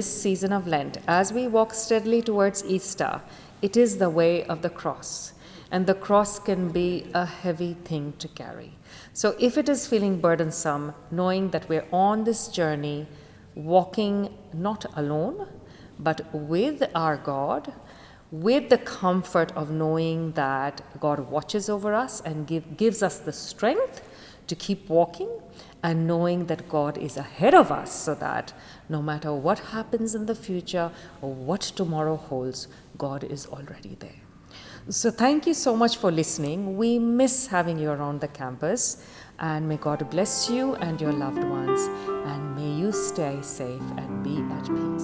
this season of Lent, as we walk steadily towards Easter, it is the way of the cross. And the cross can be a heavy thing to carry. So if it is feeling burdensome, knowing that we're on this journey, walking not alone, but with our God, with the comfort of knowing that God watches over us and gives us the strength to keep walking, and knowing that God is ahead of us, so that no matter what happens in the future or what tomorrow holds, God is already there. So thank you so much for listening. We miss having you around the campus, and may God bless you and your loved ones, and may you stay safe and be at peace.